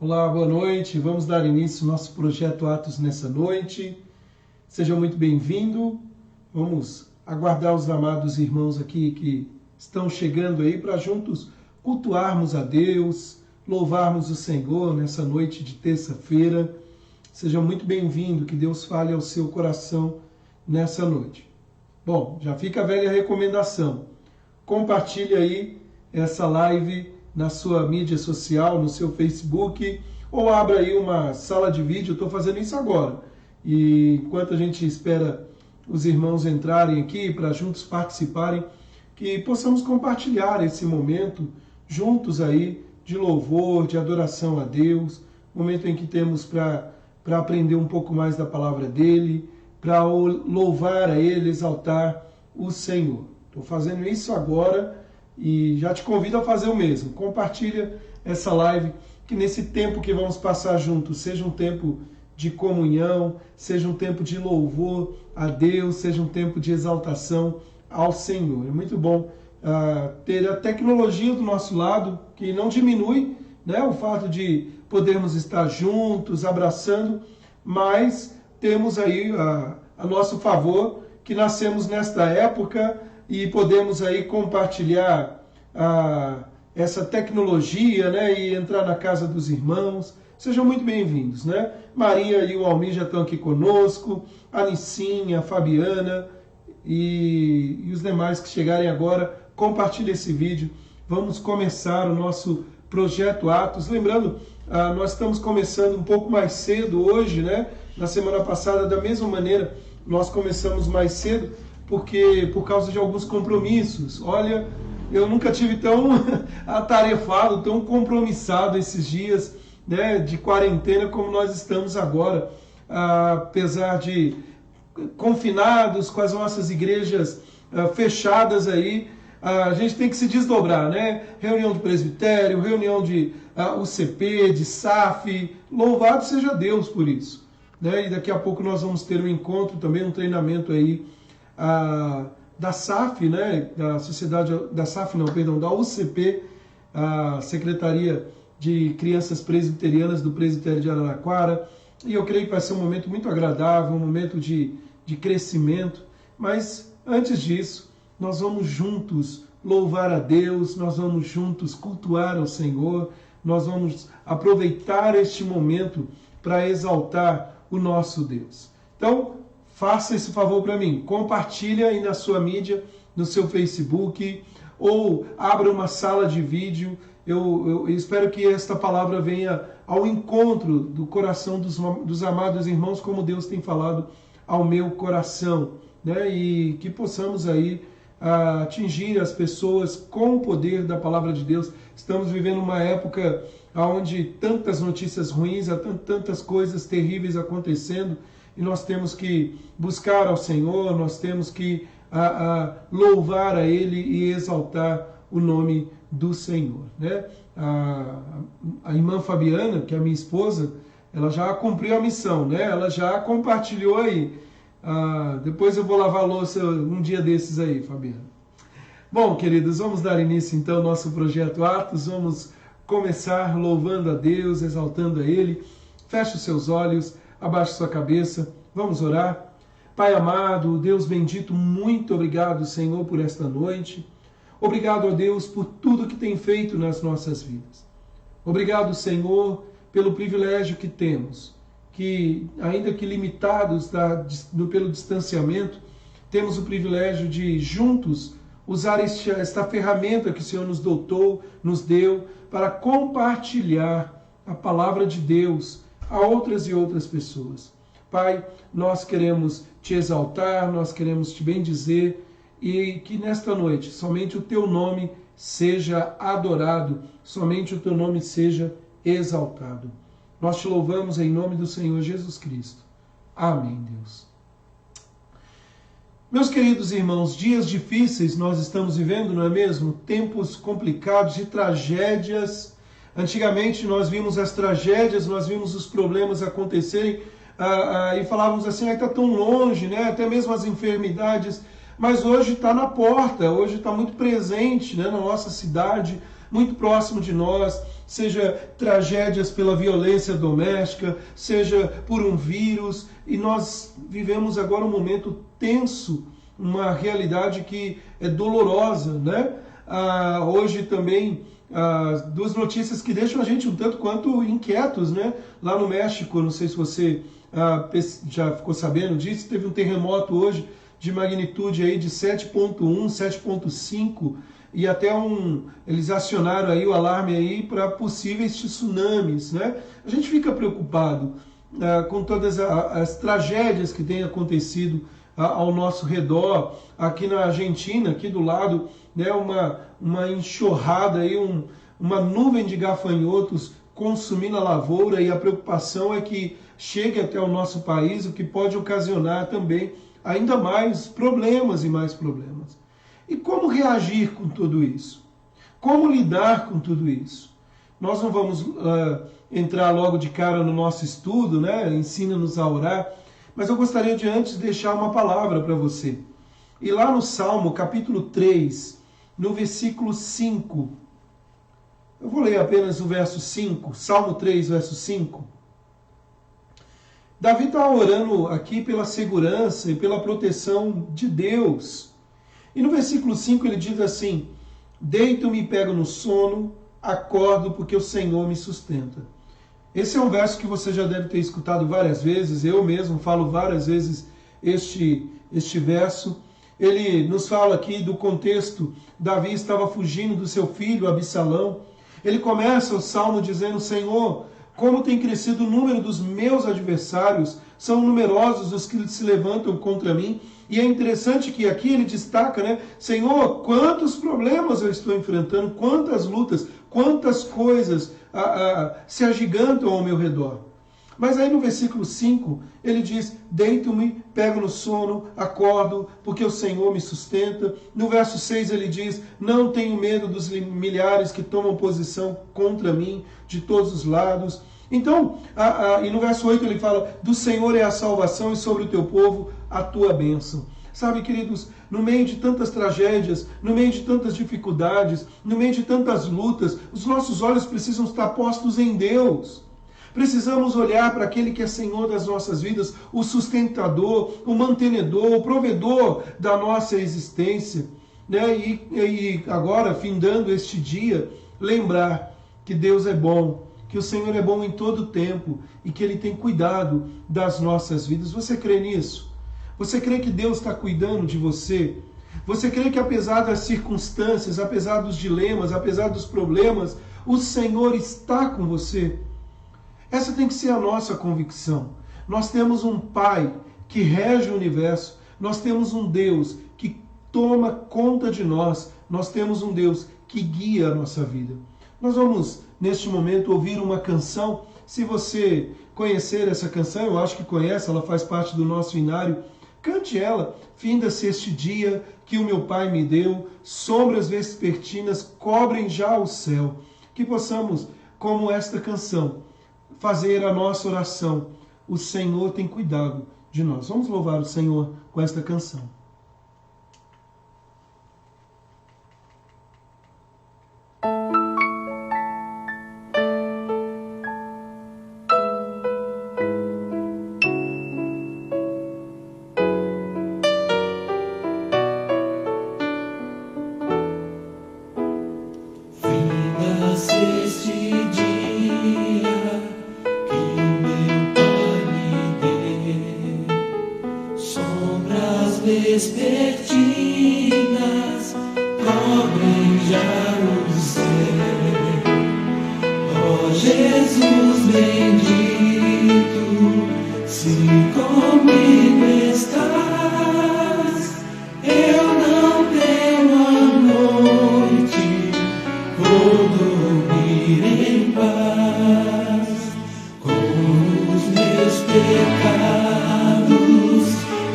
Olá, boa noite. Vamos dar início ao nosso projeto Atos nessa noite. Seja muito bem-vindo. Vamos aguardar os amados irmãos aqui que estão chegando aí para juntos cultuarmos a Deus, louvarmos o Senhor nessa noite de terça-feira. Seja muito bem-vindo, que Deus fale ao seu coração nessa noite. Bom, já fica a velha recomendação. Compartilhe aí essa live na sua mídia social, no seu Facebook, ou abra aí uma sala de vídeo. Eu estou fazendo isso agora. E enquanto a gente espera os irmãos entrarem aqui para juntos participarem, que possamos compartilhar esse momento juntos aí de louvor, de adoração a Deus, momento em que temos para aprender um pouco mais da palavra dele, para louvar a ele, exaltar o Senhor. Estou fazendo isso agora e já te convido a fazer o mesmo. Compartilha essa live, que nesse tempo que vamos passar juntos seja um tempo de comunhão, seja um tempo de louvor a Deus, seja um tempo de exaltação ao Senhor. É muito bom ter a tecnologia do nosso lado, que não diminui, né, o fato de podermos estar juntos, abraçando, mas temos aí a nosso favor que nascemos nesta época e podemos aí compartilhar essa tecnologia, né, e entrar na casa dos irmãos. Sejam muito bem-vindos, né? Maria e o Almir já estão aqui conosco, a Nicinha, a Fabiana e os demais que chegarem agora. Compartilhe esse vídeo. Vamos começar o nosso projeto Atos. Lembrando, nós estamos começando um pouco mais cedo hoje, né? Na semana passada, da mesma maneira, nós começamos mais cedo, porque por causa de alguns compromissos. Olha, eu nunca tive tão atarefado, tão compromissado esses dias, né, de quarentena como nós estamos agora. Apesar de confinados, com as nossas igrejas fechadas aí, a gente tem que se desdobrar, né? Reunião do presbitério, reunião de UCP, de SAF, louvado seja Deus por isso, né? E daqui a pouco nós vamos ter um encontro também, um treinamento aí da SAF, né? Da UCP, a Secretaria de Crianças Presbiterianas do Presbitério de Araraquara, e eu creio que vai ser um momento muito agradável, um momento de crescimento, mas antes disso, nós vamos juntos louvar a Deus, nós vamos juntos cultuar ao Senhor, nós vamos aproveitar este momento para exaltar o nosso Deus. Então, faça esse favor para mim, compartilha aí na sua mídia, no seu Facebook, ou abra uma sala de vídeo. Eu espero que esta palavra venha ao encontro do coração dos amados irmãos, como Deus tem falado ao meu coração, né? E que possamos aí atingir as pessoas com o poder da palavra de Deus. Estamos vivendo uma época onde tantas notícias ruins, tantas coisas terríveis acontecendo, e nós temos que buscar ao Senhor, nós temos que louvar a Ele e exaltar o nome do Senhor, né? A irmã Fabiana, que é a minha esposa, ela já cumpriu a missão, né? Ela já compartilhou aí. Depois eu vou lavar a louça um dia desses aí, Fabiana. Bom, queridos, vamos dar início então ao nosso projeto Atos. Vamos começar louvando a Deus, exaltando a Ele. Feche os seus olhos, abaixe sua cabeça, vamos orar. Pai amado, Deus bendito, muito obrigado, Senhor, por esta noite. Obrigado a Deus por tudo que tem feito nas nossas vidas. Obrigado, Senhor, pelo privilégio que temos, que ainda que limitados pelo distanciamento, temos o privilégio de juntos usar esta ferramenta que o Senhor nos deu para compartilhar a palavra de Deus a outras e outras pessoas. Pai, nós queremos te exaltar, nós queremos te bendizer, e que nesta noite somente o teu nome seja adorado, somente o teu nome seja exaltado. Nós te louvamos em nome do Senhor Jesus Cristo. Amém, Deus. Meus queridos irmãos, dias difíceis nós estamos vivendo, não é mesmo? Tempos complicados, de tragédias. Antigamente nós vimos as tragédias, nós vimos os problemas acontecerem e falávamos assim, está tão longe, né? Até mesmo as enfermidades. Mas hoje está na porta, hoje está muito presente, né, na nossa cidade, muito próximo de nós, seja tragédias pela violência doméstica, seja por um vírus, e nós vivemos agora um momento tenso, uma realidade que é dolorosa, né? Hoje também, duas notícias que deixam a gente um tanto quanto inquietos, né? Lá no México, não sei se você já ficou sabendo disso, teve um terremoto hoje de magnitude aí de 7.1, 7.5, e até eles acionaram aí o alarme aí para possíveis tsunamis, né? A gente fica preocupado com todas as tragédias que têm acontecido ao nosso redor. Aqui na Argentina, aqui do lado, né, uma enxurrada aí, uma nuvem de gafanhotos consumindo a lavoura, e a preocupação é que chegue até o nosso país, o que pode ocasionar também ainda mais problemas e mais problemas. E como reagir com tudo isso? Como lidar com tudo isso? Nós não vamos entrar logo de cara no nosso estudo, né? Ensina-nos a orar, mas eu gostaria de antes deixar uma palavra para você. E lá no Salmo, capítulo 3, no versículo 5, eu vou ler apenas o verso 5, Salmo 3, verso 5. Davi está orando aqui pela segurança e pela proteção de Deus. E no versículo 5 ele diz assim: deito-me e pego no sono, acordo porque o Senhor me sustenta. Esse é um verso que você já deve ter escutado várias vezes, eu mesmo falo várias vezes este verso. Ele nos fala aqui do contexto: Davi estava fugindo do seu filho Absalão. Ele começa o salmo dizendo: Senhor, como tem crescido o número dos meus adversários, são numerosos os que se levantam contra mim. E é interessante que aqui ele destaca, né? Senhor, quantos problemas eu estou enfrentando, quantas lutas, quantas coisas se agigantam ao meu redor. Mas aí no versículo 5, ele diz: deito-me, pego no sono, acordo, porque o Senhor me sustenta. No verso 6 ele diz: não tenho medo dos milhares que tomam posição contra mim de todos os lados. Então, e no verso 8 ele fala: do Senhor é a salvação e sobre o teu povo a tua bênção. Sabe, queridos, no meio de tantas tragédias, no meio de tantas dificuldades, no meio de tantas lutas, os nossos olhos precisam estar postos em Deus. Precisamos olhar para aquele que é Senhor das nossas vidas, o sustentador, o mantenedor, o provedor da nossa existência, né? E agora, findando este dia, lembrar que Deus é bom, que o Senhor é bom em todo o tempo e que Ele tem cuidado das nossas vidas. Você crê nisso? Você crê que Deus está cuidando de você? Você crê que apesar das circunstâncias, apesar dos dilemas, apesar dos problemas, o Senhor está com você? Essa tem que ser a nossa convicção. Nós temos um Pai que rege o universo, nós temos um Deus que toma conta de nós, nós temos um Deus que guia a nossa vida. Nós vamos, neste momento, ouvir uma canção. Se você conhecer essa canção, eu acho que conhece, ela faz parte do nosso inário, cante ela. Finda-se este dia que o meu Pai me deu, sombras vespertinas cobrem já o céu. Que possamos, como esta canção, fazer a nossa oração. O Senhor tem cuidado de nós. Vamos louvar o Senhor com esta canção. Vespertinas cobrem já o céu. Ó Jesus bendito, se comigo estás, eu não temo a noite, vou dormir em paz. Com os meus pecados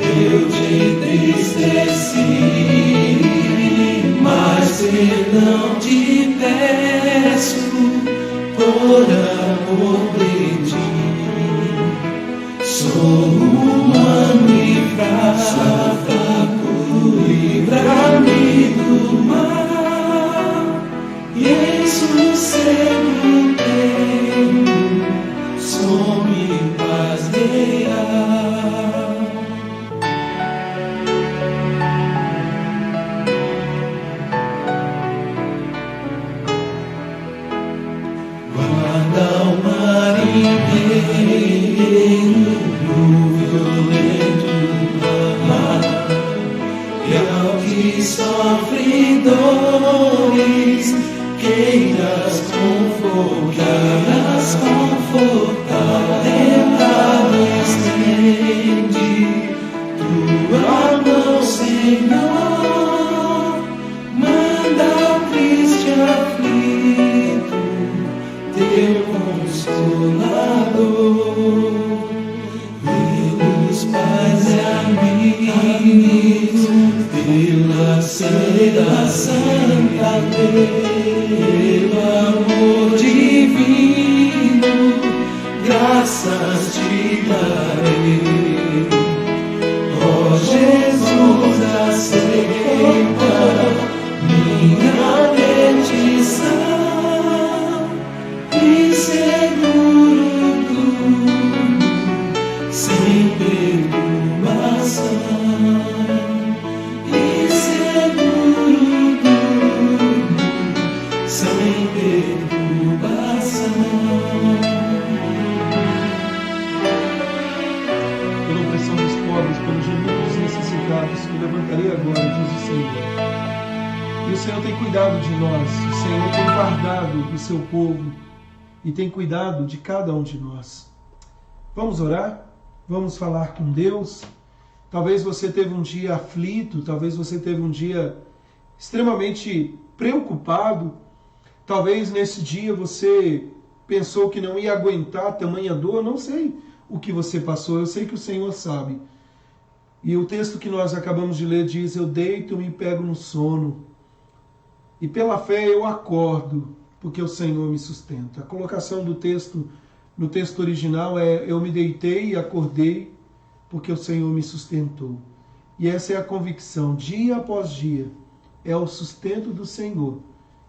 eu te entristeci, mas perdão te peço por amor de ti. Sou humano e fraco, livra-me do mal e dores, queiras confortar, tenta-me estende tua mão, Senhor, manda ao triste aflito teu consolador. Meus pais e amigos, pela santa lei, pelo amor divino, graças te darei. Ó Jesus, aceita minha petição e seguro sem perturbação, e seguro sem perturbação. Pela opressão dos pobres, pelo gemido dos necessitados, me levantarei agora, diz o Senhor. E o Senhor tem cuidado de nós, o Senhor tem guardado do seu povo e tem cuidado de cada um de nós. Vamos orar? Vamos falar com Deus? Talvez você teve um dia aflito, talvez você teve um dia extremamente preocupado, talvez nesse dia você pensou que não ia aguentar tamanha dor, não sei o que você passou, eu sei que o Senhor sabe. E o texto que nós acabamos de ler diz: eu deito-me e pego no sono, e pela fé eu acordo, porque o Senhor me sustenta. A colocação do texto no texto original é: eu me deitei e acordei, porque o Senhor me sustentou. E essa é a convicção, dia após dia, é o sustento do Senhor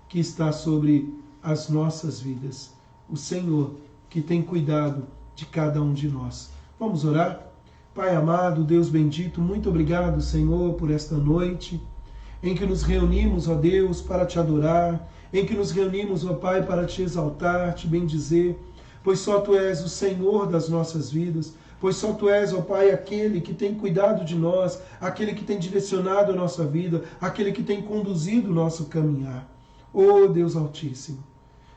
que está sobre as nossas vidas. O Senhor que tem cuidado de cada um de nós. Vamos orar? Pai amado, Deus bendito, muito obrigado, Senhor, por esta noite em que nos reunimos, ó Deus, para te adorar, em que nos reunimos, ó Pai, para te exaltar, te bendizer, pois só Tu és o Senhor das nossas vidas, pois só Tu és, ó Pai, aquele que tem cuidado de nós, aquele que tem direcionado a nossa vida, aquele que tem conduzido o nosso caminhar. Ó Deus Altíssimo,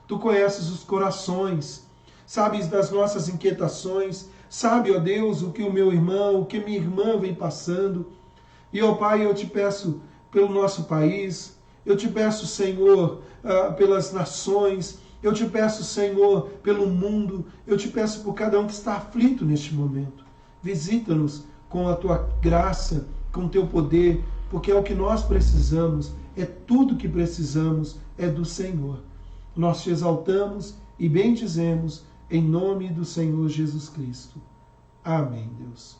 Tu conheces os corações, sabes das nossas inquietações, sabe, ó Deus, o que o meu irmão, o que minha irmã vem passando. E, ó Pai, eu te peço pelo nosso país, eu te peço, Senhor, pelas nações, eu te peço, Senhor, pelo mundo, eu te peço por cada um que está aflito neste momento. Visita-nos com a Tua graça, com o Teu poder, porque é o que nós precisamos, é tudo que precisamos, é do Senhor. Nós te exaltamos e bendizemos em nome do Senhor Jesus Cristo. Amém, Deus.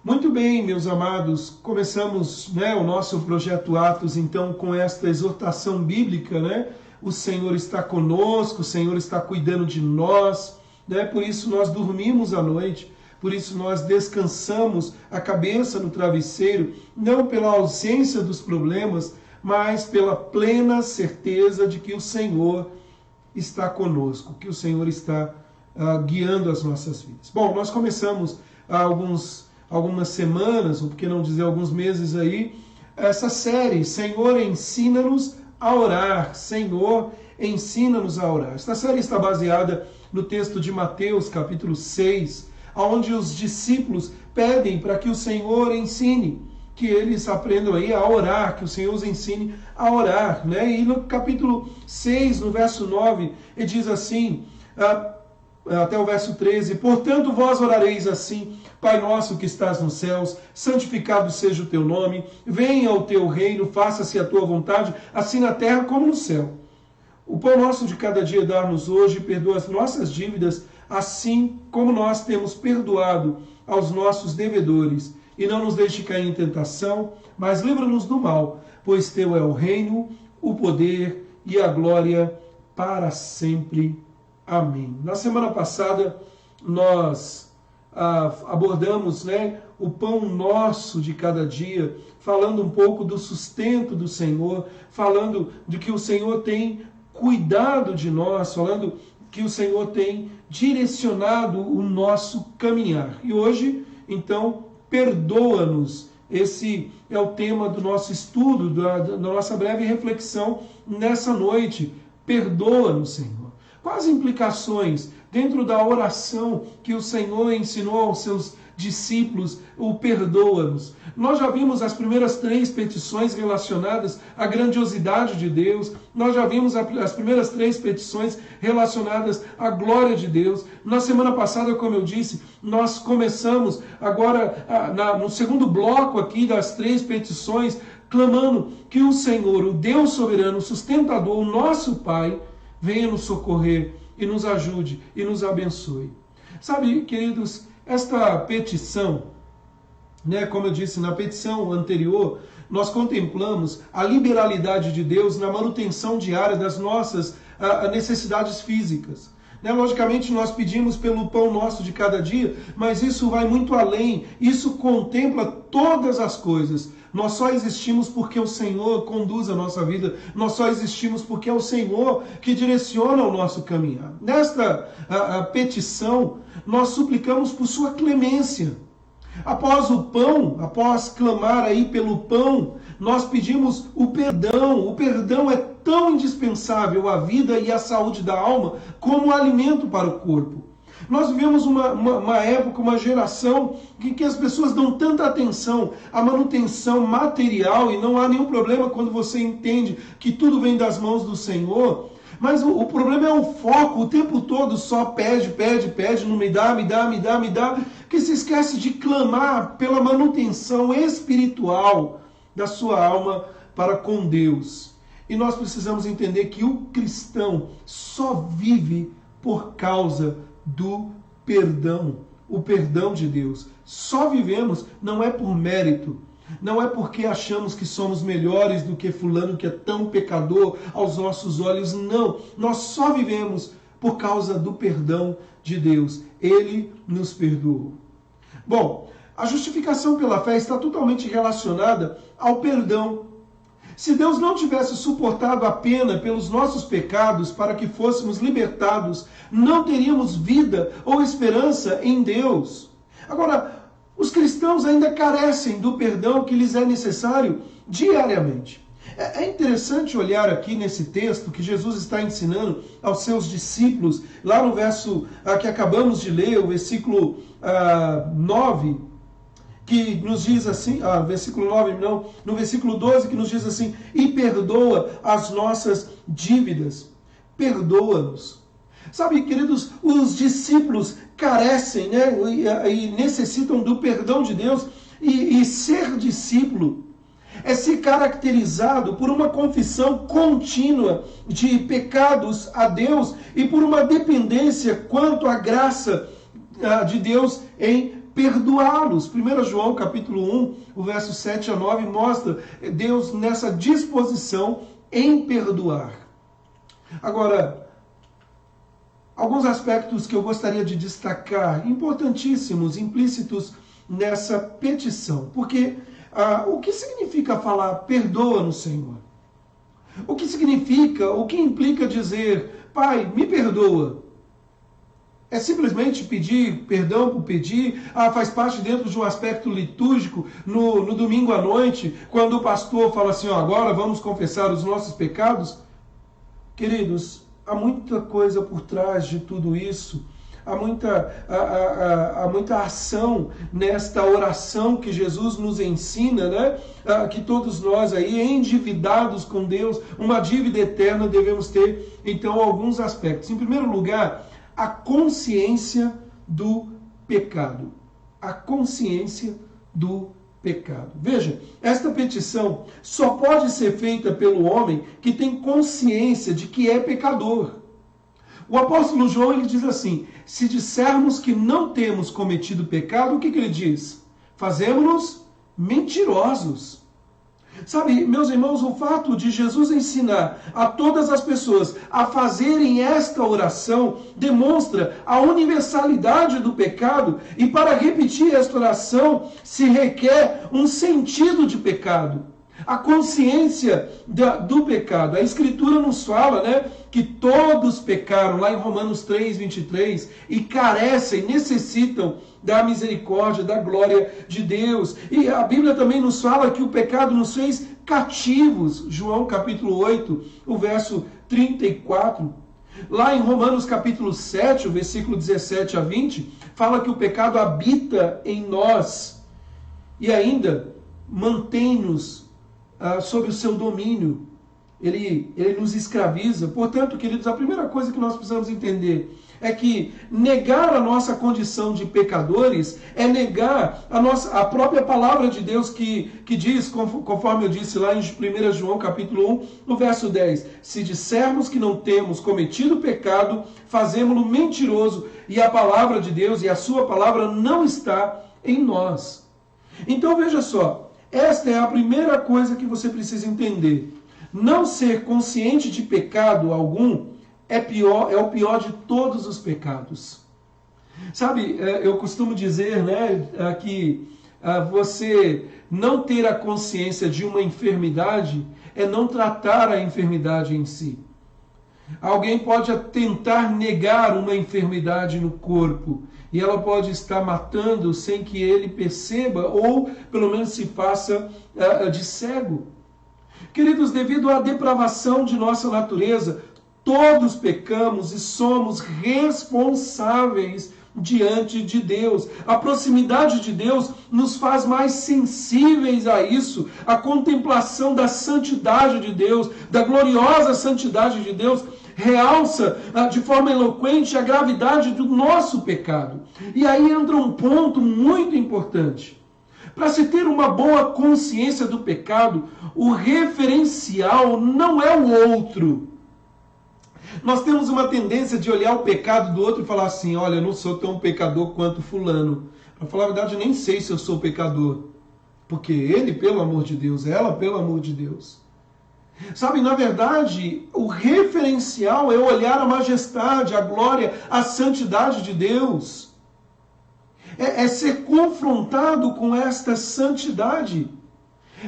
Muito bem, meus amados, começamos o nosso projeto Atos, então, com esta exortação bíblica, O Senhor está conosco, o Senhor está cuidando de nós, Por isso nós dormimos à noite, por isso nós descansamos a cabeça no travesseiro, não pela ausência dos problemas, mas pela plena certeza de que o Senhor está conosco, que o Senhor está guiando as nossas vidas. Bom, nós começamos há algumas semanas, ou por que não dizer alguns meses aí, essa série, Senhor, ensina-nos a orar. Senhor, ensina-nos a orar. Esta série está baseada no texto de Mateus, capítulo 6, onde os discípulos pedem para que o Senhor ensine, que eles aprendam aí a orar, que o Senhor os ensine a orar, E no capítulo 6, no verso 9, ele diz assim, até o verso 13, portanto vós orareis assim, Pai nosso que estás nos céus, santificado seja o teu nome, venha o teu reino, faça-se a tua vontade, assim na terra como no céu. O pão nosso de cada dia dá-nos hoje, perdoa as nossas dívidas, assim como nós temos perdoado aos nossos devedores. E não nos deixe cair em tentação, mas livra-nos do mal, pois teu é o reino, o poder e a glória para sempre. Amém. Na semana passada nós abordamos o pão nosso de cada dia, falando um pouco do sustento do Senhor, falando de que o Senhor tem cuidado de nós, falando que o Senhor tem direcionado o nosso caminhar. E hoje, então, perdoa-nos Esse é o tema do nosso estudo, da nossa breve reflexão nessa noite. Perdoa-nos, Senhor. Quais as implicações dentro da oração que o Senhor ensinou aos seus discípulos, o perdoa-nos? Nós já vimos as primeiras 3 petições relacionadas à grandiosidade de Deus, nós já vimos as primeiras 3 petições relacionadas à glória de Deus. Na semana passada, como eu disse, nós começamos agora no segundo bloco aqui das 3 petições, clamando que o Senhor, o Deus soberano, o sustentador, o nosso Pai, venha nos socorrer e nos ajude e nos abençoe. Sabe, queridos, esta petição, como eu disse na petição anterior, nós contemplamos a liberalidade de Deus na manutenção diária das nossas necessidades físicas. Logicamente, nós pedimos pelo pão nosso de cada dia, mas isso vai muito além, isso contempla todas as coisas. Nós só existimos porque o Senhor conduz a nossa vida, nós só existimos porque é o Senhor que direciona o nosso caminhar. Nesta petição, nós suplicamos por sua clemência. Após o pão, após clamar aí pelo pão, nós pedimos o perdão. O perdão é tão indispensável à vida e à saúde da alma como o alimento para o corpo. Nós vivemos uma época, uma geração em que as pessoas dão tanta atenção à manutenção material, e não há nenhum problema quando você entende que tudo vem das mãos do Senhor. Mas o problema é o foco, o tempo todo só pede, não me dá, que se esquece de clamar pela manutenção espiritual da sua alma para com Deus. E nós precisamos entender que o cristão só vive por causa do perdão, o perdão de Deus. Só vivemos, não é por mérito, não é porque achamos que somos melhores do que fulano que é tão pecador aos nossos olhos, não. Nós só vivemos por causa do perdão de Deus. Ele nos perdoou. Bom, a justificação pela fé está totalmente relacionada ao perdão. Se Deus não tivesse suportado a pena pelos nossos pecados para que fôssemos libertados, não teríamos vida ou esperança em Deus. Agora, os cristãos ainda carecem do perdão que lhes é necessário diariamente. É interessante olhar aqui nesse texto que Jesus está ensinando aos seus discípulos, lá no verso que acabamos de ler, o versículo 9, que nos diz assim, versículo 9 não, no versículo 12 que nos diz assim, e perdoa as nossas dívidas, perdoa-nos. Sabe, queridos, os discípulos carecem, e necessitam do perdão de Deus, e ser discípulo é ser caracterizado por uma confissão contínua de pecados a Deus e por uma dependência quanto à graça de Deus em perdoá-los. 1 João capítulo 1, o verso 7 a 9 mostra Deus nessa disposição em perdoar. Agora, alguns aspectos que eu gostaria de destacar, importantíssimos, implícitos nessa petição. Porque o que significa falar perdoa-nos, Senhor? O que significa, o que implica dizer, Pai, me perdoa? É simplesmente pedir perdão por pedir? Faz parte dentro de um aspecto litúrgico no domingo à noite, quando o pastor fala assim, agora vamos confessar os nossos pecados? Queridos, há muita coisa por trás de tudo isso. Há muita ação nesta oração que Jesus nos ensina, que todos nós aí, endividados com Deus, uma dívida eterna devemos ter, então, alguns aspectos. Em primeiro lugar, a consciência do pecado. A consciência do pecado. Veja, esta petição só pode ser feita pelo homem que tem consciência de que é pecador. O apóstolo João ele diz assim, se dissermos que não temos cometido pecado, o que ele diz? Fazemos-nos mentirosos. Sabe, meus irmãos, o fato de Jesus ensinar a todas as pessoas a fazerem esta oração demonstra a universalidade do pecado, e para repetir esta oração se requer um sentido de pecado. A consciência do pecado. A Escritura nos fala, né, que todos pecaram, lá em Romanos 3, 23, e carecem, necessitam da misericórdia, da glória de Deus. E a Bíblia também nos fala que o pecado nos fez cativos. João capítulo 8, o verso 34. Lá em Romanos capítulo 7, o versículo 17 a 20, fala que o pecado habita em nós e ainda mantém-nos sob o seu domínio. Ele nos escraviza. Portanto, queridos, a primeira coisa que nós precisamos entender é que negar a nossa condição de pecadores é negar a própria palavra de Deus que diz, conforme eu disse lá em 1 João capítulo 1, no verso 10, se dissermos que não temos cometido pecado, fazemo-lo mentiroso e a palavra de Deus e a sua palavra não está em nós. Então veja só, esta é a primeira coisa que você precisa entender. Não ser consciente de pecado algum é o pior de todos os pecados. Sabe, eu costumo dizer, né, que você não ter a consciência de uma enfermidade é não tratar a enfermidade em si. Alguém pode tentar negar uma enfermidade no corpo e ela pode estar matando sem que ele perceba ou pelo menos se faça de cego. Queridos, devido à depravação de nossa natureza, todos pecamos e somos responsáveis diante de Deus. A proximidade de Deus nos faz mais sensíveis a isso. A contemplação da santidade de Deus, da gloriosa santidade de Deus, realça de forma eloquente a gravidade do nosso pecado. E aí entra um ponto muito importante. Para se ter uma boa consciência do pecado, o referencial não é o outro. Nós temos uma tendência de olhar o pecado do outro e falar assim, olha, eu não sou tão pecador quanto fulano. Para falar a verdade, eu nem sei se eu sou pecador. Porque ele, pelo amor de Deus, ela, pelo amor de Deus. Sabe, na verdade, o referencial é olhar a majestade, a glória, a santidade de Deus. É ser confrontado com esta santidade.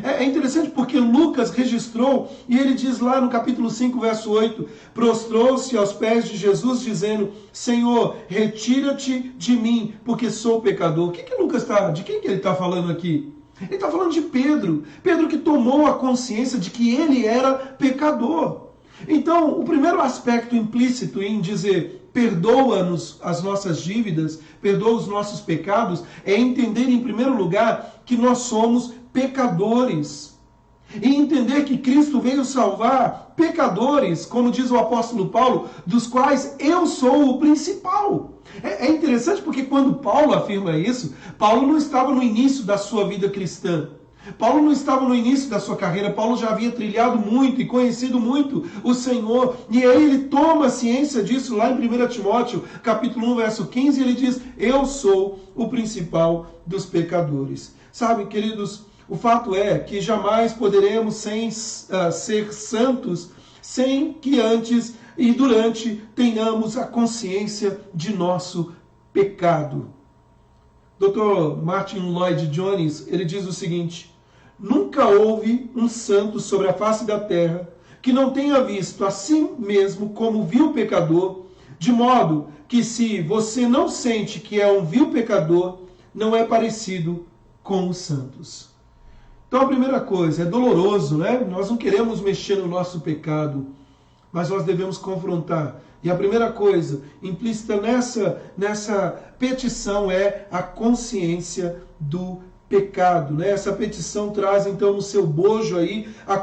É interessante porque Lucas registrou, e ele diz lá no capítulo 5, verso 8, prostrou-se aos pés de Jesus, dizendo, Senhor, retira-te de mim, porque sou pecador. De quem que ele está falando aqui? Ele está falando de Pedro. Pedro que tomou a consciência de que ele era pecador. Então, o primeiro aspecto implícito em dizer perdoa-nos as nossas dívidas, perdoa os nossos pecados, é entender em primeiro lugar que nós somos pecadores. E entender que Cristo veio salvar pecadores, como diz o apóstolo Paulo, dos quais eu sou o principal. É interessante porque quando Paulo afirma isso, Paulo não estava no início da sua vida cristã. Paulo não estava no início da sua carreira, Paulo já havia trilhado muito e conhecido muito o Senhor, e aí ele toma ciência disso lá em 1 Timóteo, capítulo 1, verso 15, e ele diz, eu sou o principal dos pecadores. Sabe, queridos, o fato é que jamais poderemos ser santos sem que antes e durante tenhamos a consciência de nosso pecado. Dr. Martin Lloyd-Jones, ele diz o seguinte, nunca houve um santo sobre a face da terra que não tenha visto a si mesmo como vil pecador, de modo que se você não sente que é um vil pecador, não é parecido com os santos. Então a primeira coisa, é doloroso, né? Nós não queremos mexer no nosso pecado, mas nós devemos confrontar. E a primeira coisa implícita nessa petição é a consciência do pecado. Né? Essa petição traz então no seu bojo aí a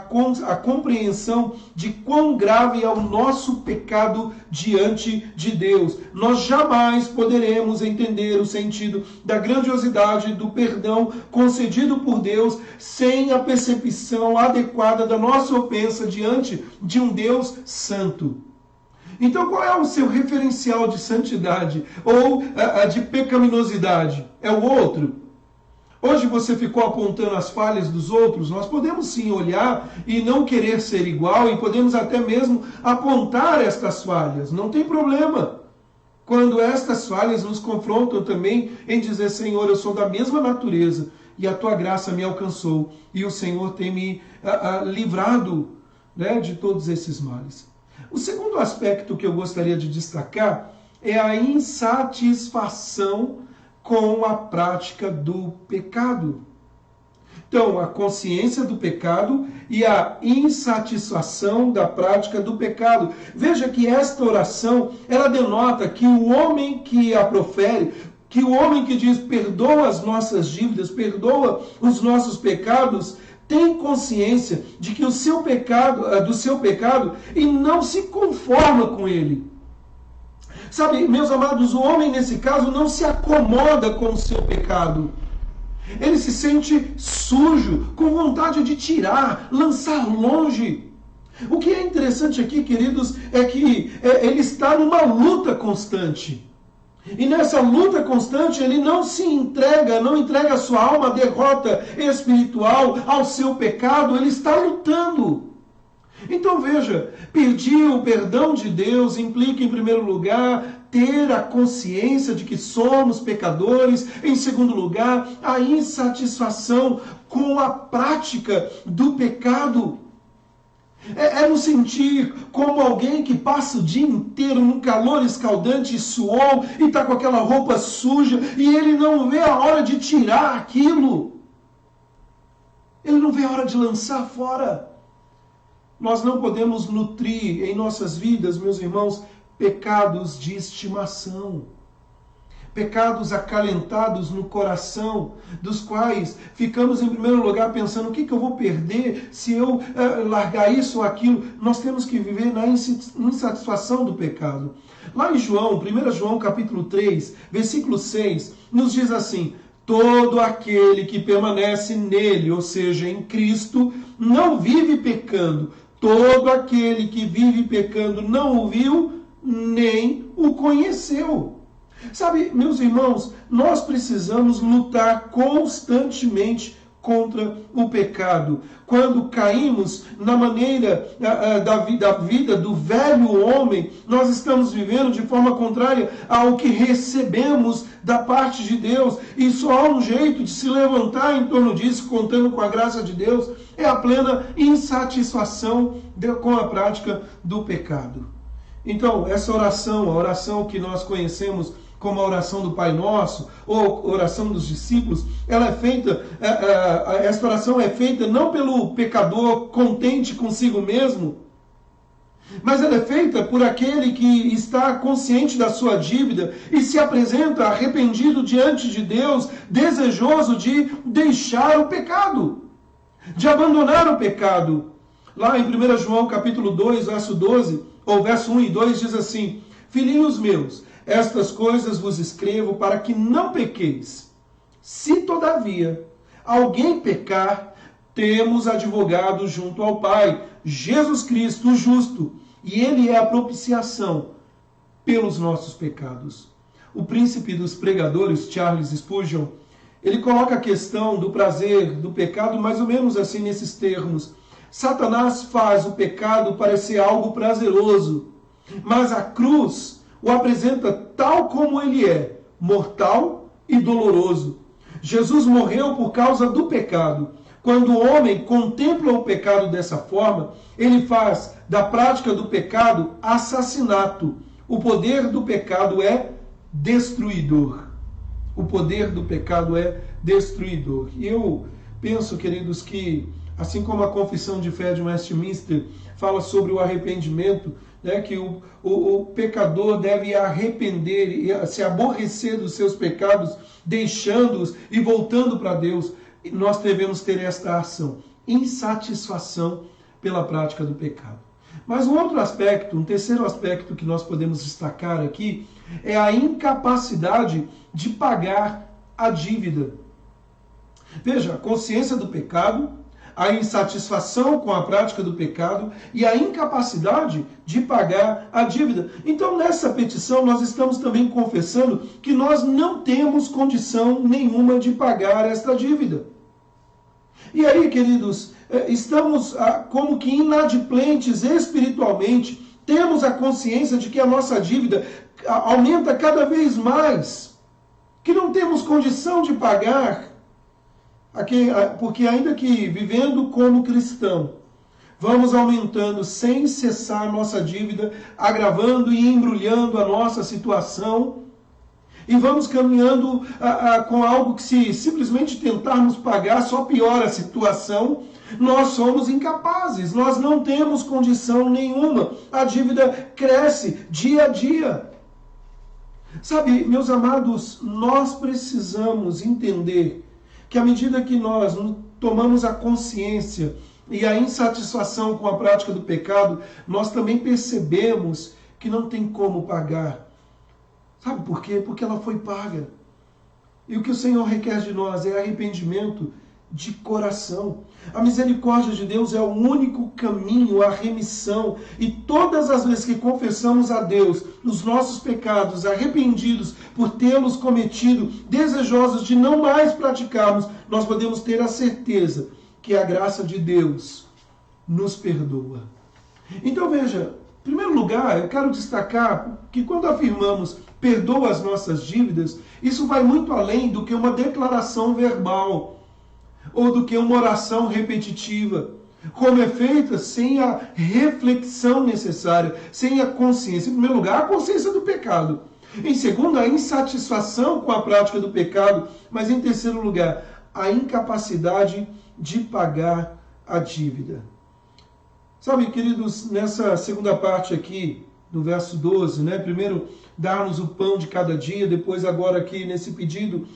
compreensão de quão grave é o nosso pecado diante de Deus. Nós jamais poderemos entender o sentido da grandiosidade do perdão concedido por Deus sem a percepção adequada da nossa ofensa diante de um Deus santo. Então qual é o seu referencial de santidade ou de pecaminosidade? É o outro? Hoje você ficou apontando as falhas dos outros, nós podemos sim olhar e não querer ser igual e podemos até mesmo apontar estas falhas, não tem problema. Quando estas falhas nos confrontam também em dizer, Senhor, eu sou da mesma natureza e a tua graça me alcançou, e o Senhor tem me livrado, né, de todos esses males. O segundo aspecto que eu gostaria de destacar é a insatisfação com a prática do pecado. Então, a consciência do pecado e a insatisfação da prática do pecado. Veja que esta oração, ela denota que o homem que a profere, que o homem que diz, perdoa as nossas dívidas, perdoa os nossos pecados, tem consciência de que o seu pecado, do seu pecado, e não se conforma com ele. Sabe, meus amados, o homem nesse caso não se acomoda com o seu pecado. Ele se sente sujo, com vontade de tirar, lançar longe. O que é interessante aqui, queridos, é que ele está numa luta constante. E nessa luta constante, ele não se entrega, não entrega a sua alma à derrota espiritual, ao seu pecado, ele está lutando. Então veja, pedir o perdão de Deus implica, em primeiro lugar, ter a consciência de que somos pecadores. Em segundo lugar, a insatisfação com a prática do pecado. É nos sentir como alguém que passa o dia inteiro num calor escaldante, suou e está com aquela roupa suja e ele não vê a hora de tirar aquilo. Ele não vê a hora de lançar fora. Nós não podemos nutrir em nossas vidas, meus irmãos, pecados de estimação. Pecados acalentados no coração, dos quais ficamos em primeiro lugar pensando, o que eu vou perder se eu largar isso ou aquilo? Nós temos que viver na insatisfação do pecado. Lá em João, 1 João capítulo 3, versículo 6, nos diz assim, todo aquele que permanece nele, ou seja, em Cristo, não vive pecando. Todo aquele que vive pecando não o viu, nem o conheceu. Sabe, meus irmãos, nós precisamos lutar constantemente contra o pecado. Quando caímos na maneira da vida do velho homem, nós estamos vivendo de forma contrária ao que recebemos da parte de Deus. E só há um jeito de se levantar em torno disso, contando com a graça de Deus, é a plena insatisfação com a prática do pecado. Então, essa oração, a oração que nós conhecemos como a oração do Pai Nosso, ou oração dos discípulos, ela é feita, essa oração é feita não pelo pecador contente consigo mesmo, mas ela é feita por aquele que está consciente da sua dívida e se apresenta arrependido diante de Deus, desejoso de deixar o pecado, de abandonar o pecado. Lá em 1 João capítulo 2, verso 12, ou verso 1 e 2, diz assim, filhinhos meus, estas coisas vos escrevo para que não pequeis. Se, todavia, alguém pecar, temos advogado junto ao Pai, Jesus Cristo, o justo, e ele é a propiciação pelos nossos pecados. O príncipe dos pregadores, Charles Spurgeon, ele coloca a questão do prazer do pecado mais ou menos assim nesses termos. Satanás faz o pecado parecer algo prazeroso, mas a cruz o apresenta tal como ele é, mortal e doloroso. Jesus morreu por causa do pecado. Quando o homem contempla o pecado dessa forma, ele faz da prática do pecado assassinato. O poder do pecado é destruidor. O poder do pecado é destruidor. E eu penso, queridos, que assim como a Confissão de Fé de Westminster fala sobre o arrependimento, né, que o pecador deve arrepender e se aborrecer dos seus pecados, deixando-os e voltando para Deus, nós devemos ter esta ação, insatisfação pela prática do pecado. Mas um outro aspecto, um terceiro aspecto que nós podemos destacar aqui, é a incapacidade de pagar a dívida. Veja, a consciência do pecado, a insatisfação com a prática do pecado e a incapacidade de pagar a dívida. Então, nessa petição, nós estamos também confessando que nós não temos condição nenhuma de pagar esta dívida. E aí, queridos, estamos como que inadimplentes espiritualmente, temos a consciência de que a nossa dívida aumenta cada vez mais, que não temos condição de pagar. Porque ainda que vivendo como cristão, vamos aumentando sem cessar nossa dívida, agravando e embrulhando a nossa situação, e vamos caminhando com algo que, se simplesmente tentarmos pagar, só piora a situação. Nós somos incapazes, nós não temos condição nenhuma. A dívida cresce dia a dia. Sabe, meus amados, nós precisamos entender que à medida que nós tomamos a consciência e a insatisfação com a prática do pecado, nós também percebemos que não tem como pagar. Sabe por quê? Porque ela foi paga. E o que o Senhor requer de nós é arrependimento de coração. A misericórdia de Deus é o único caminho à remissão. E todas as vezes que confessamos a Deus os nossos pecados, arrependidos por tê-los cometido, desejosos de não mais praticarmos, nós podemos ter a certeza que a graça de Deus nos perdoa. Então veja, em primeiro lugar, eu quero destacar que quando afirmamos perdoa as nossas dívidas, isso vai muito além do que uma declaração verbal ou do que uma oração repetitiva, como é feita sem a reflexão necessária, sem a consciência. Em primeiro lugar, a consciência do pecado. Em segundo, a insatisfação com a prática do pecado. Mas em terceiro lugar, a incapacidade de pagar a dívida. Sabe, queridos, nessa segunda parte aqui, no verso 12, né? Primeiro, dar-nos o pão de cada dia, depois agora aqui nesse pedido,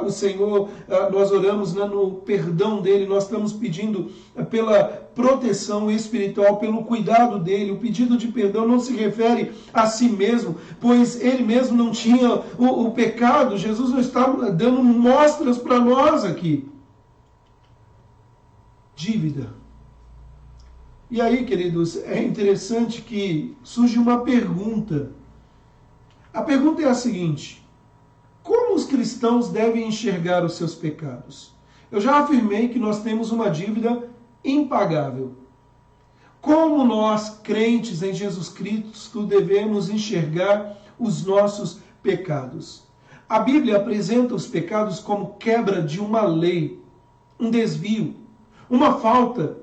o Senhor, nós oramos no perdão dele, nós estamos pedindo pela proteção espiritual, pelo cuidado dele. O pedido de perdão não se refere a si mesmo, pois ele mesmo não tinha o pecado. Jesus não está dando mostras para nós aqui. Dívida. E aí, queridos, é interessante que surge uma pergunta. A pergunta é a seguinte: como os cristãos devem enxergar os seus pecados? Eu já afirmei que nós temos uma dívida impagável. Como nós, crentes em Jesus Cristo, devemos enxergar os nossos pecados? A Bíblia apresenta os pecados como quebra de uma lei, um desvio, uma falta,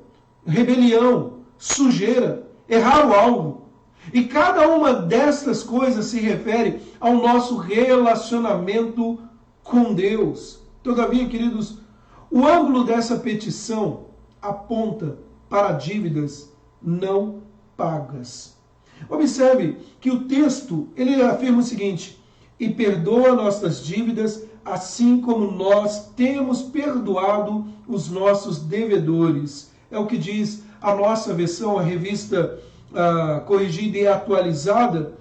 rebelião, sujeira, errar o alvo. E cada uma destas coisas se refere ao nosso relacionamento com Deus. Todavia, queridos, o ângulo dessa petição aponta para dívidas não pagas. Observe que o texto ele afirma o seguinte: e perdoa nossas dívidas, assim como nós temos perdoado os nossos devedores. É o que diz a nossa versão, a revista corrigida e atualizada.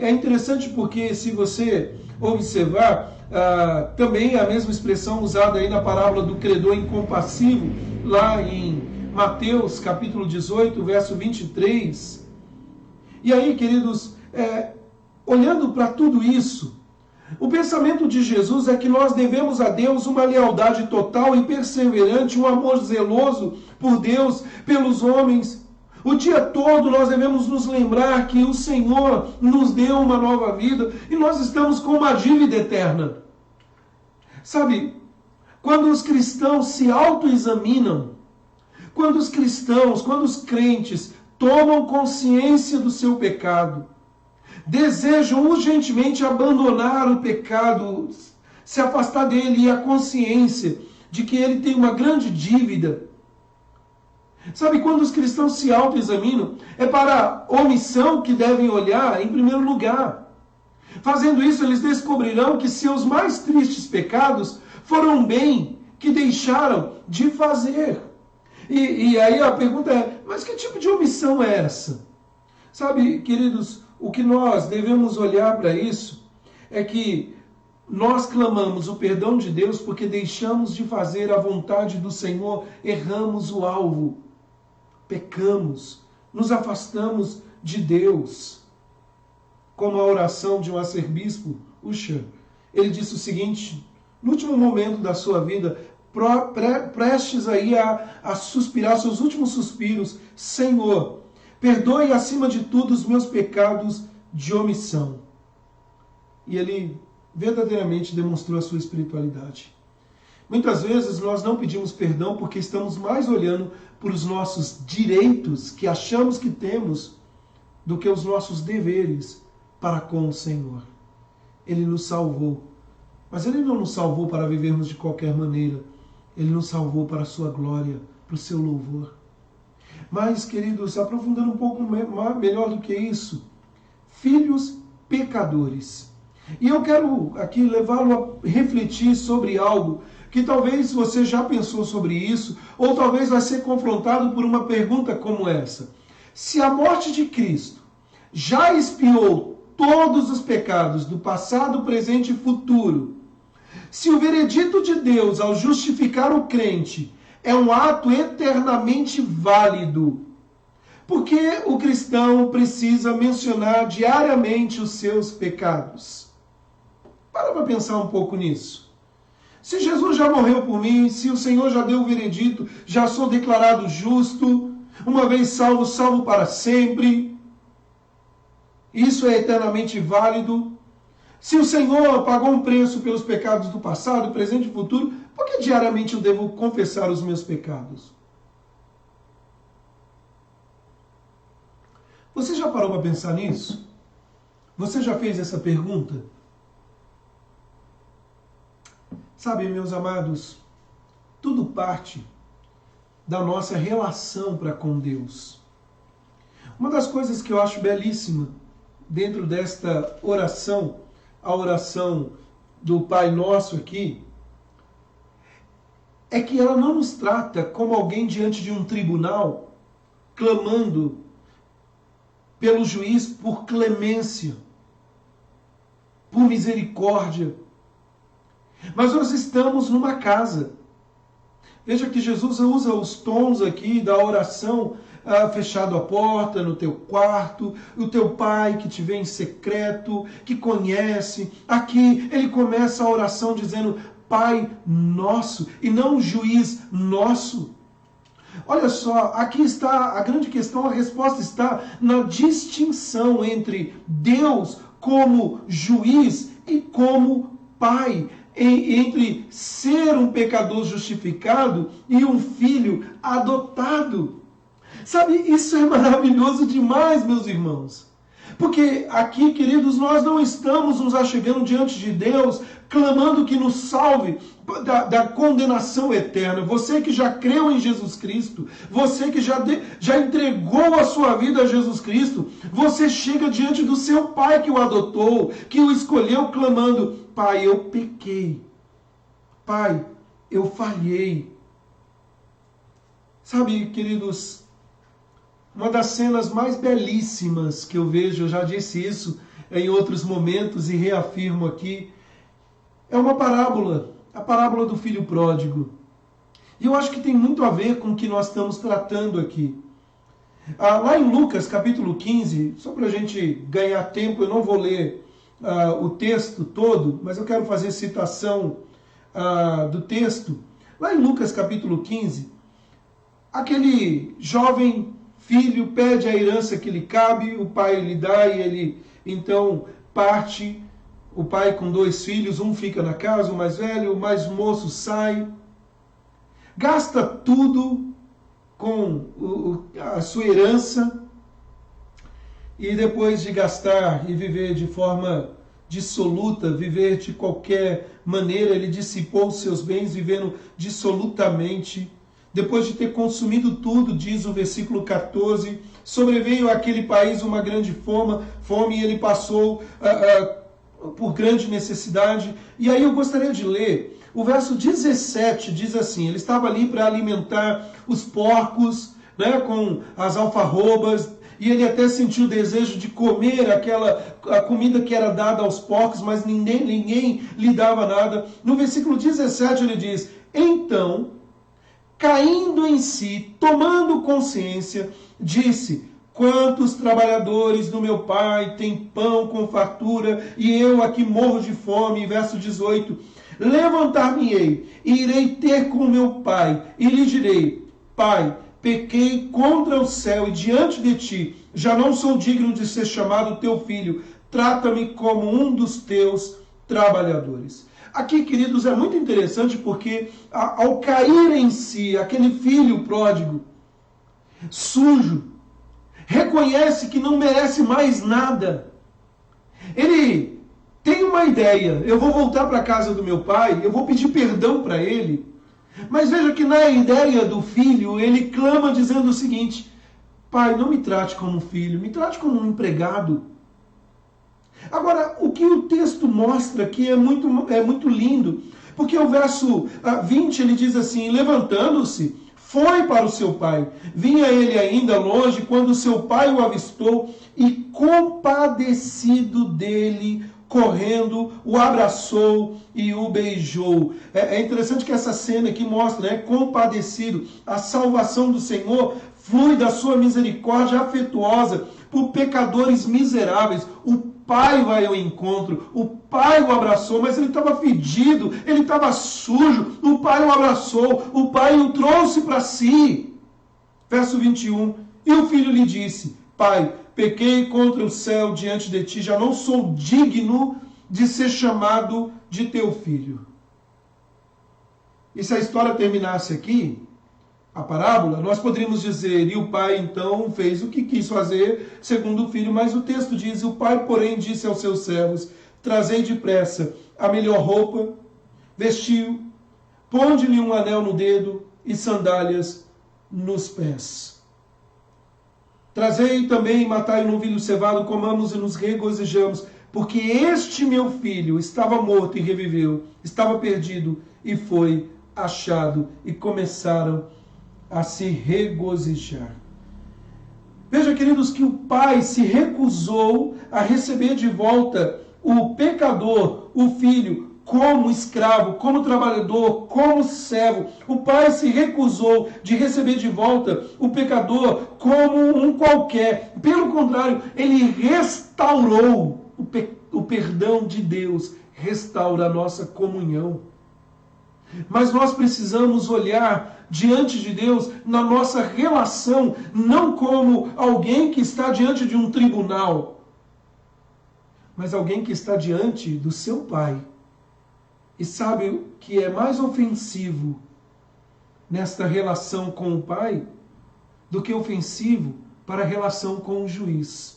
É interessante porque, se você observar, também a mesma expressão usada aí na parábola do credor incompassivo, lá em Mateus capítulo 18, verso 23. E aí, queridos, olhando para tudo isso, o pensamento de Jesus é que nós devemos a Deus uma lealdade total e perseverante, um amor zeloso por Deus, pelos homens. O dia todo nós devemos nos lembrar que o Senhor nos deu uma nova vida e nós estamos com uma dívida eterna. Sabe, quando os cristãos se autoexaminam, quando os crentes tomam consciência do seu pecado, desejam urgentemente abandonar o pecado, se afastar dele, e a consciência de que ele tem uma grande dívida. Sabe, quando os cristãos se autoexaminam, é para a omissão que devem olhar em primeiro lugar. Fazendo isso, eles descobrirão que seus mais tristes pecados foram um bem que deixaram de fazer. E aí a pergunta é, mas que tipo de omissão é essa? Sabe, queridos, o que nós devemos olhar para isso é que nós clamamos o perdão de Deus porque deixamos de fazer a vontade do Senhor, erramos o alvo, pecamos, nos afastamos de Deus. Como a oração de um arcebispo, Usher, ele disse o seguinte, no último momento da sua vida, prestes aí a suspirar seus últimos suspiros: Senhor, perdoe acima de tudo os meus pecados de omissão. E ele verdadeiramente demonstrou a sua espiritualidade. Muitas vezes nós não pedimos perdão porque estamos mais olhando para os nossos direitos que achamos que temos do que os nossos deveres para com o Senhor. Ele nos salvou, mas Ele não nos salvou para vivermos de qualquer maneira. Ele nos salvou para a sua glória, para o seu louvor. Mas, queridos, aprofundando um pouco melhor do que isso, filhos pecadores. E eu quero aqui levá-lo a refletir sobre algo que talvez você já pensou sobre isso, ou talvez vai ser confrontado por uma pergunta como essa. Se a morte de Cristo já expiou todos os pecados do passado, presente e futuro, se o veredito de Deus ao justificar o crente é um ato eternamente válido, por que o cristão precisa mencionar diariamente os seus pecados? Para pensar um pouco nisso. Se Jesus já morreu por mim, se o Senhor já deu o veredito, já sou declarado justo, uma vez salvo, salvo para sempre, isso é eternamente válido. Se o Senhor pagou um preço pelos pecados do passado, presente e futuro, por que diariamente eu devo confessar os meus pecados? Você já parou para pensar nisso? Você já fez essa pergunta? Sabe, meus amados, tudo parte da nossa relação para com Deus. Uma das coisas que eu acho belíssima dentro desta oração, a oração do Pai Nosso aqui, é que ela não nos trata como alguém diante de um tribunal, clamando pelo juiz por clemência, por misericórdia. Mas nós estamos numa casa. Veja que Jesus usa os tons aqui da oração, fechado a porta, no teu quarto, o teu pai que te vê em secreto, que conhece. Aqui ele começa a oração dizendo Pai Nosso, e não Juiz Nosso. Olha só, aqui está a grande questão, a resposta está na distinção entre Deus como juiz e como pai. Entre ser um pecador justificado e um filho adotado. Sabe, isso é maravilhoso demais, meus irmãos. Porque aqui, queridos, nós não estamos nos achegando diante de Deus, clamando que nos salve da condenação eterna. Você que já creu em Jesus Cristo, você que já entregou a sua vida a Jesus Cristo, você chega diante do seu Pai que o adotou, que o escolheu, clamando, Pai, eu pequei. Pai, eu falhei. Sabe, queridos, uma das cenas mais belíssimas que eu vejo, eu já disse isso em outros momentos e reafirmo aqui, é uma parábola, a parábola do filho pródigo. E eu acho que tem muito a ver com o que nós estamos tratando aqui. Lá em Lucas, capítulo 15, só para a gente ganhar tempo, eu não vou ler o texto todo, mas eu quero fazer citação do texto. Lá em Lucas, capítulo 15, aquele jovem filho pede a herança que lhe cabe, o pai lhe dá e ele então parte. O pai com 2 filhos, um fica na casa, o mais velho, o mais moço sai, gasta tudo com a sua herança e depois de gastar e viver de forma dissoluta, viver de qualquer maneira, ele dissipou os seus bens vivendo dissolutamente. Depois de ter consumido tudo, diz o versículo 14, sobreveio àquele país uma grande fome e ele passou por grande necessidade. E aí eu gostaria de ler o verso 17, diz assim, ele estava ali para alimentar os porcos, né, com as alfarrobas, e ele até sentiu o desejo de comer a comida que era dada aos porcos, mas ninguém lhe dava nada. No versículo 17 ele diz, então, caindo em si, tomando consciência, disse, quantos trabalhadores do meu pai têm pão com fartura e eu aqui morro de fome. Verso 18, levantar-me-ei e irei ter com meu pai e lhe direi, Pai, pequei contra o céu e diante de ti, já não sou digno de ser chamado teu filho, trata-me como um dos teus trabalhadores. Aqui, queridos, é muito interessante porque ao cair em si, aquele filho pródigo, sujo, reconhece que não merece mais nada. Ele tem uma ideia: eu vou voltar para a casa do meu pai, eu vou pedir perdão para ele. Mas veja que na ideia do filho, ele clama dizendo o seguinte: pai, não me trate como filho, me trate como um empregado. Agora, o que o texto mostra aqui é muito lindo, porque o verso 20 ele diz assim: levantando-se, foi para o seu pai. Vinha ele ainda longe quando seu pai o avistou e, compadecido dele, correndo, o abraçou e o beijou. É interessante que essa cena aqui mostra, né, compadecido. A salvação do Senhor flui da sua misericórdia afetuosa por pecadores miseráveis. O pai vai ao encontro, o pai o abraçou, mas ele estava fedido, ele estava sujo, o pai o abraçou, o pai o trouxe para si. Verso 21, e o filho lhe disse: pai, pequei contra o céu diante de ti, já não sou digno de ser chamado de teu filho. E se a história terminasse aqui, a parábola, nós poderíamos dizer: e o pai então fez o que quis fazer segundo o filho, mas o texto diz: o pai, porém, disse aos seus servos: trazei depressa a melhor roupa, vestiu, ponde-lhe um anel no dedo e sandálias nos pés. Trazei também e matai um novilho cevado, comamos e nos regozijamos, porque este meu filho estava morto e reviveu, estava perdido e foi achado. E começaram a se regozijar. Veja, queridos, que o pai se recusou a receber de volta o pecador, o filho, como escravo, como trabalhador, como servo. O pai se recusou de receber de volta o pecador como um qualquer. Pelo contrário, ele restaurou o perdão de Deus, restaura a nossa comunhão. Mas nós precisamos olhar diante de Deus na nossa relação, não como alguém que está diante de um tribunal, mas alguém que está diante do seu Pai. E sabe o que é mais ofensivo nesta relação com o Pai do que ofensivo para a relação com o juiz?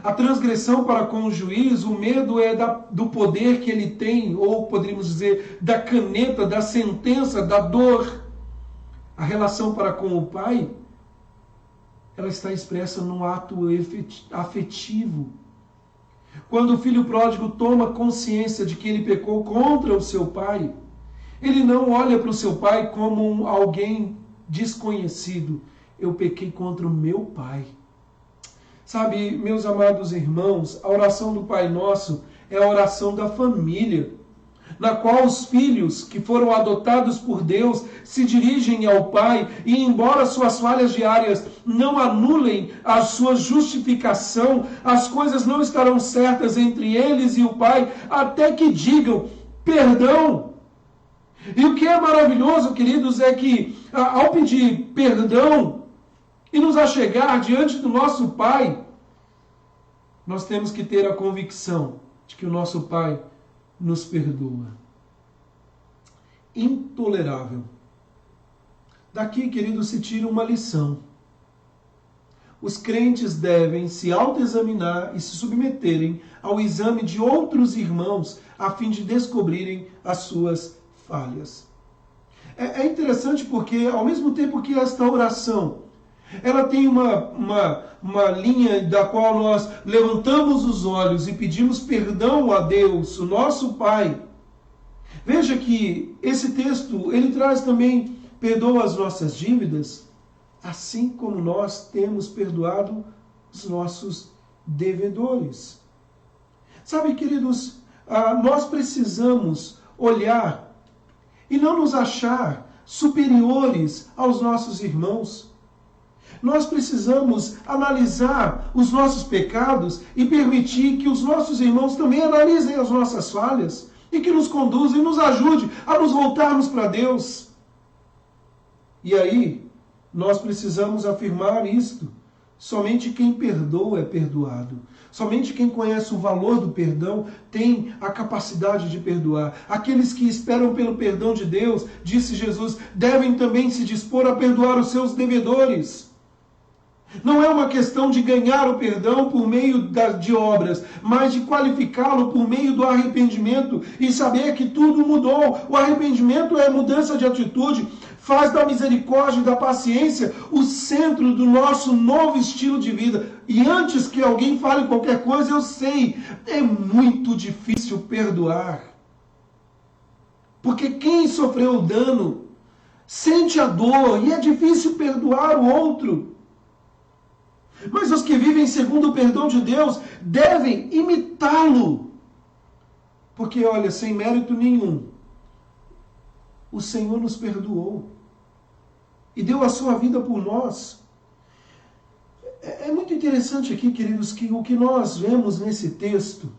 A transgressão para com o juiz, o medo é do poder que ele tem, ou poderíamos dizer, da caneta, da sentença, da dor. A relação para com o pai, ela está expressa num ato afetivo. Quando o filho pródigo toma consciência de que ele pecou contra o seu pai, ele não olha para o seu pai como alguém desconhecido. Eu pequei contra o meu pai. Sabe, meus amados irmãos, a oração do Pai Nosso é a oração da família, na qual os filhos que foram adotados por Deus se dirigem ao Pai e, embora suas falhas diárias não anulem a sua justificação, as coisas não estarão certas entre eles e o Pai até que digam perdão. E o que é maravilhoso, queridos, é que ao pedir perdão e nos achegar diante do nosso Pai, nós temos que ter a convicção de que o nosso Pai nos perdoa. Intolerável. Daqui, querido, se tira uma lição. Os crentes devem se autoexaminar e se submeterem ao exame de outros irmãos a fim de descobrirem as suas falhas. É interessante porque, ao mesmo tempo que esta oração ela tem uma linha da qual nós levantamos os olhos e pedimos perdão a Deus, o nosso Pai. Veja que esse texto, ele traz também: perdoa as nossas dívidas, assim como nós temos perdoado os nossos devedores. Sabe, queridos, nós precisamos olhar e não nos achar superiores aos nossos irmãos. Nós precisamos analisar os nossos pecados e permitir que os nossos irmãos também analisem as nossas falhas e que nos conduzam e nos ajude a nos voltarmos para Deus. E aí, nós precisamos afirmar isto: Somente quem perdoa é perdoado. Somente quem conhece o valor do perdão tem a capacidade de perdoar. Aqueles que esperam pelo perdão de Deus, disse Jesus, devem também se dispor a perdoar os seus devedores. Não é uma questão de ganhar o perdão por meio de obras, mas de qualificá-lo por meio do arrependimento e saber que tudo mudou. O arrependimento é mudança de atitude, faz da misericórdia e da paciência o centro do nosso novo estilo de vida. E antes que alguém fale qualquer coisa, eu sei, é muito difícil perdoar. Porque quem sofreu o dano sente a dor e é difícil perdoar o outro. Mas os que vivem segundo o perdão de Deus devem imitá-lo. Porque, olha, sem mérito nenhum, o Senhor nos perdoou e deu a sua vida por nós. É muito interessante aqui, queridos, que o que nós vemos nesse texto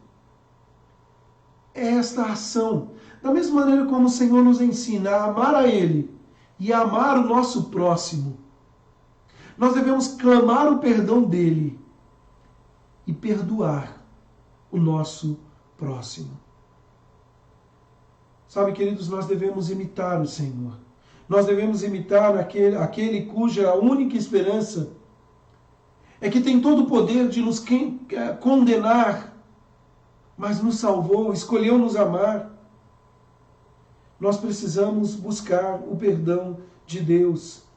é esta ação. Da mesma maneira como o Senhor nos ensina a amar a Ele e a amar o nosso próximo, nós devemos clamar o perdão dele e perdoar o nosso próximo. Sabe, queridos, nós devemos imitar o Senhor. Nós devemos imitar aquele cuja única esperança é que tem todo o poder de nos condenar, mas nos salvou, escolheu nos amar. Nós precisamos buscar o perdão de Deus.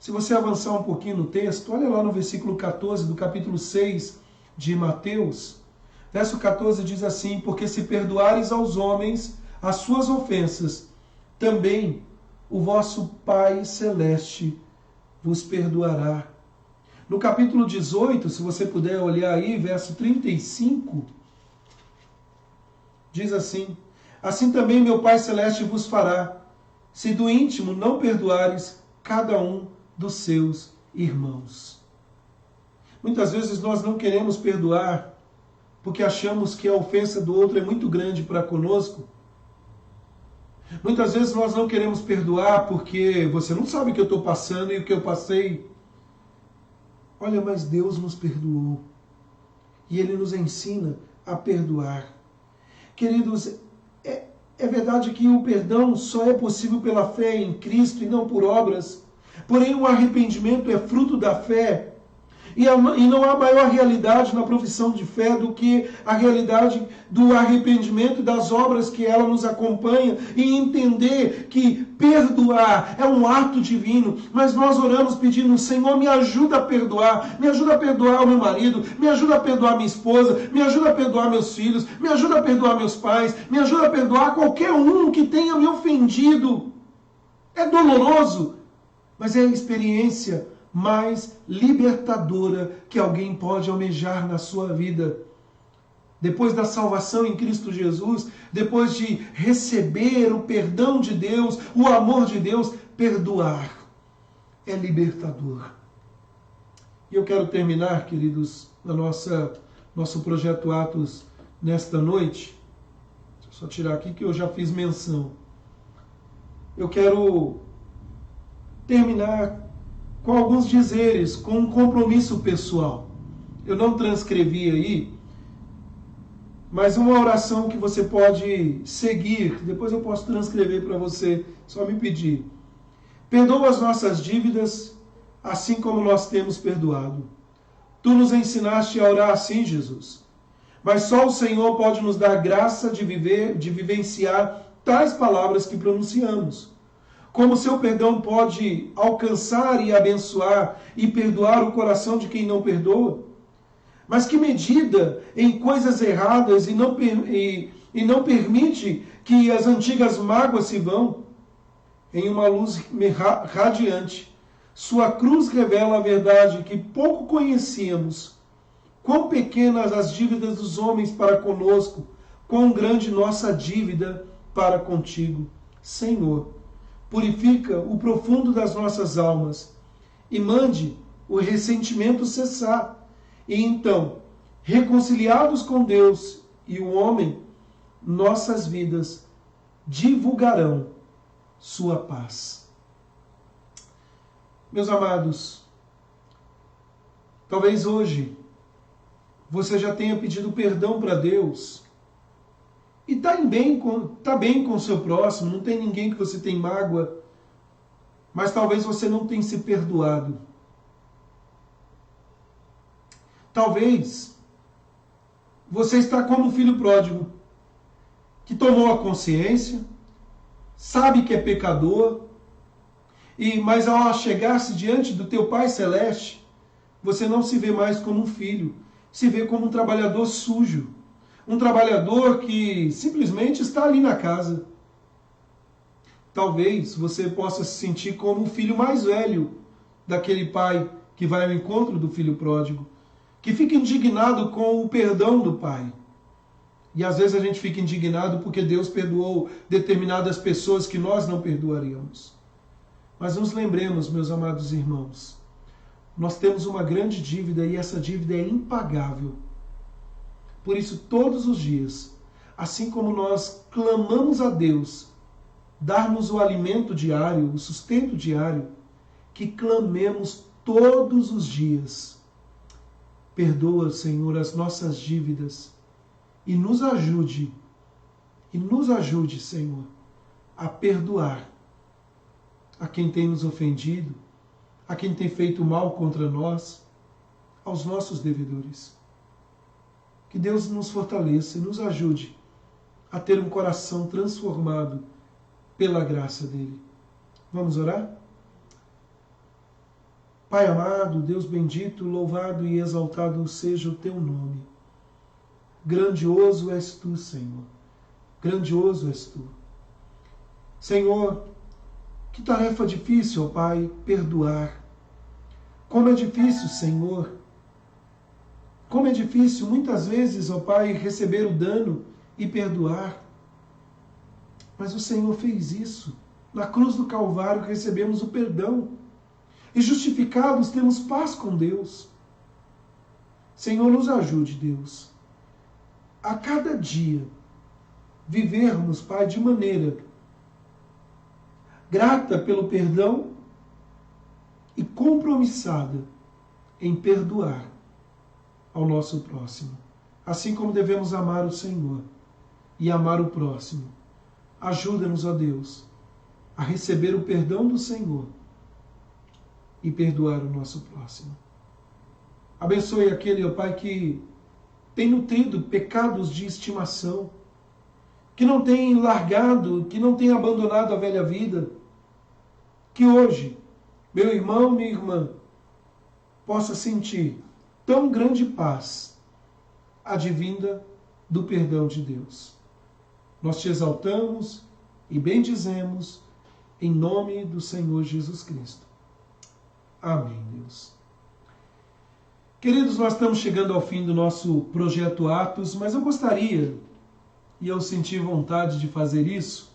Se você avançar um pouquinho no texto, olha lá no versículo 14 do capítulo 6 de Mateus. Verso 14 diz assim, porque se perdoares aos homens as suas ofensas, também o vosso Pai Celeste vos perdoará. No capítulo 18, se você puder olhar aí, verso 35, diz assim, assim também meu Pai Celeste vos fará, se do íntimo não perdoares cada um dos seus irmãos. Muitas vezes nós não queremos perdoar porque achamos que a ofensa do outro é muito grande para conosco. Muitas vezes nós não queremos perdoar porque você não sabe o que eu estou passando e o que eu passei. Olha, mas Deus nos perdoou e Ele nos ensina a perdoar. Queridos, é verdade que o perdão só é possível pela fé em Cristo e não por obras. Porém, o arrependimento é fruto da fé. E não há maior realidade na profissão de fé do que a realidade do arrependimento e das obras que ela nos acompanha. E entender que perdoar é um ato divino. Mas nós oramos pedindo, Senhor, me ajuda a perdoar. Me ajuda a perdoar o meu marido. Me ajuda a perdoar minha esposa. Me ajuda a perdoar meus filhos. Me ajuda a perdoar meus pais. Me ajuda a perdoar qualquer um que tenha me ofendido. É doloroso, mas é a experiência mais libertadora que alguém pode almejar na sua vida. Depois da salvação em Cristo Jesus, depois de receber o perdão de Deus, o amor de Deus, perdoar é libertador. E eu quero terminar, queridos, nosso projeto Atos nesta noite. Deixa eu só tirar aqui que eu já fiz menção. Eu quero terminar com alguns dizeres, com um compromisso pessoal. Eu não transcrevi aí, mas uma oração que você pode seguir, depois eu posso transcrever para você, só me pedir. Perdoa as nossas dívidas, assim como nós temos perdoado. Tu nos ensinaste a orar assim, Jesus. Mas só o Senhor pode nos dar graça de vivenciar tais palavras que pronunciamos. Como seu perdão pode alcançar e abençoar e perdoar o coração de quem não perdoa? Mas que medida em coisas erradas e não permite que as antigas mágoas se vão? Em uma luz radiante, sua cruz revela a verdade que pouco conhecíamos. Quão pequenas as dívidas dos homens para conosco, quão grande nossa dívida para contigo, Senhor. Purifica o profundo das nossas almas e mande o ressentimento cessar. E então, reconciliados com Deus e o homem, nossas vidas divulgarão sua paz. Meus amados, Talvez hoje você já tenha pedido perdão para Deus e está bem com o seu próximo, não tem ninguém que você tem mágoa, mas talvez você não tenha se perdoado. Talvez você está como o filho pródigo, que tomou a consciência, sabe que é pecador, mas ao chegar-se diante do teu Pai Celeste, você não se vê mais como um filho, se vê como um trabalhador sujo, um trabalhador que simplesmente está ali na casa. Talvez você possa se sentir como o filho mais velho daquele pai que vai ao encontro do filho pródigo, que fica indignado com o perdão do pai. E às vezes a gente fica indignado porque Deus perdoou determinadas pessoas que nós não perdoaríamos. Mas nos lembremos, meus amados irmãos, nós temos uma grande dívida e essa dívida é impagável. Por isso, todos os dias, assim como nós clamamos a Deus, dar-nos o alimento diário, o sustento diário, que clamemos todos os dias. Perdoa, Senhor, as nossas dívidas e nos ajude, Senhor, a perdoar a quem tem nos ofendido, a quem tem feito mal contra nós, aos nossos devedores. Que Deus nos fortaleça e nos ajude a ter um coração transformado pela graça dele. Vamos orar? Pai amado, Deus bendito, louvado e exaltado seja o teu nome. Grandioso és tu, Senhor. Grandioso és tu. Senhor, que tarefa difícil, ó Pai, perdoar. Como é difícil, Senhor. Como é difícil, muitas vezes, ó Pai, receber o dano e perdoar. Mas o Senhor fez isso. Na cruz do Calvário recebemos o perdão. E justificados temos paz com Deus. Senhor, nos ajude, Deus, a cada dia vivermos, Pai, de maneira grata pelo perdão e compromissada em perdoar ao nosso próximo. Assim como devemos amar o Senhor e amar o próximo. Ajuda-nos, ó Deus, a receber o perdão do Senhor e perdoar o nosso próximo. Abençoe aquele, ó Pai, que tem nutrido pecados de estimação, que não tem largado, que não tem abandonado a velha vida, que hoje, meu irmão, minha irmã, possa sentir tão grande paz advinda do perdão de Deus. Nós te exaltamos e bendizemos em nome do Senhor Jesus Cristo. Amém, Deus. Queridos, nós estamos chegando ao fim do nosso projeto Atos, mas eu gostaria, e eu senti vontade de fazer isso,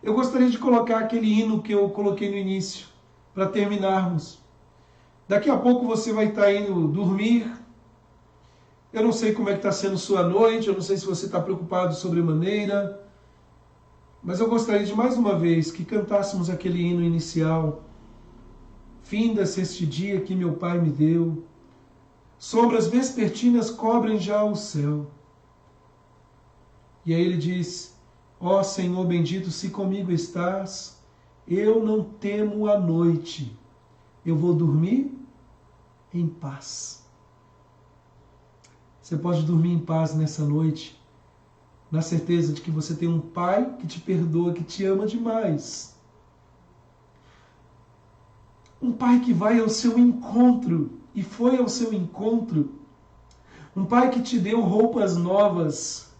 eu gostaria de colocar aquele hino que eu coloquei no início, para terminarmos. Daqui a pouco você vai estar indo dormir. Eu não sei como é que está sendo sua noite, eu não sei se você está preocupado sobremaneira, mas eu gostaria de mais uma vez que cantássemos aquele hino inicial. Finda-se este dia que meu Pai me deu, sombras vespertinas cobrem já o céu. E aí ele diz, ó Senhor bendito, se comigo estás, eu não temo a noite, eu vou dormir em paz. Você pode dormir em paz nessa noite, na certeza de que você tem um Pai que te perdoa, que te ama demais. Um Pai que vai ao seu encontro e foi ao seu encontro. Um Pai que te deu roupas novas.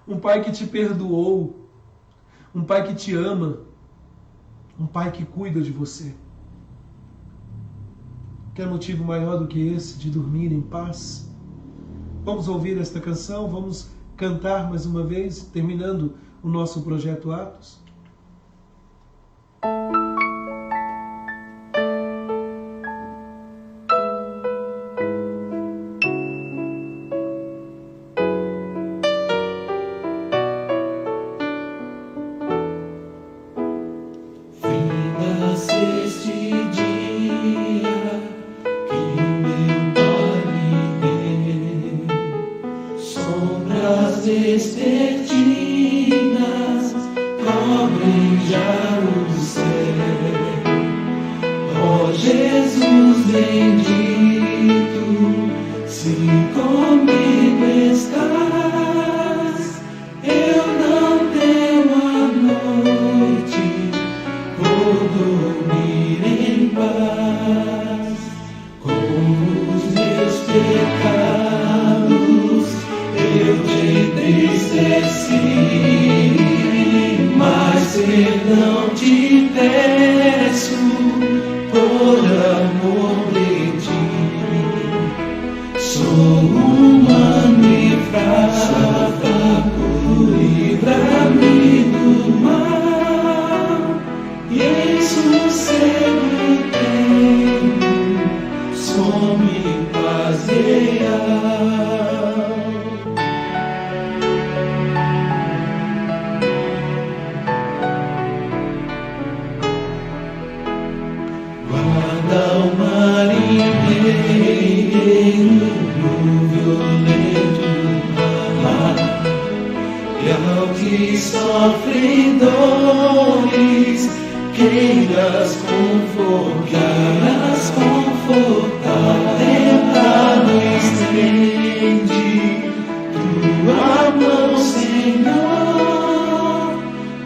Um Pai que te perdoou. Um Pai que te ama. Um Pai que cuida de você. Quer motivo maior do que esse de dormir em paz? Vamos ouvir esta canção, vamos cantar mais uma vez, terminando o nosso projeto Atos. Finda-se este dia que meu Pai vespertinas cobrem já o céu. Ó Jesus bendito, se comigo estás, eu não temo a noite, vou dormir em paz. Com os meus pecados eu te entristeci, mas perdão te peço por amor de ti. Sou humano e fraco, livra-me do mal, e em sossego tenho sono e paz real. Guarda o marinheiro no violento mar, e ao que sofre dores, queiras confortar, tentado estende tua mão, Senhor,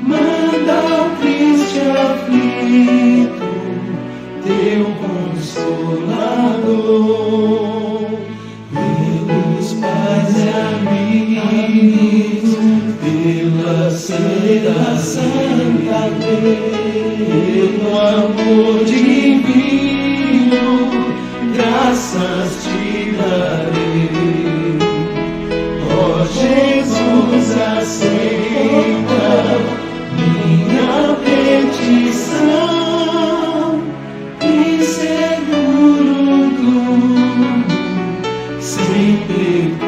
manda ao triste aflito teu consolador. Pelos pais e amigos, pela Santa pelo amor divino, graças te darei. Ó Jesus, aceita minha petição, e seguro durmo, sem perturbação.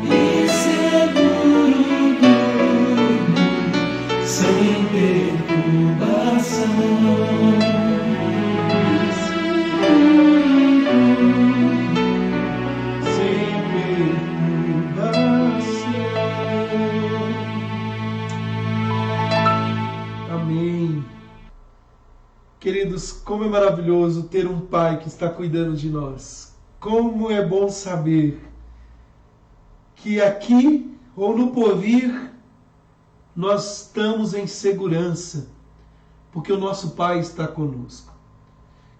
E seguro durmo, sem perturbação. Amém. Queridos, como é maravilhoso ter um Pai que está cuidando de nós. Como é bom saber que aqui ou no porvir nós estamos em segurança, porque o nosso Pai está conosco.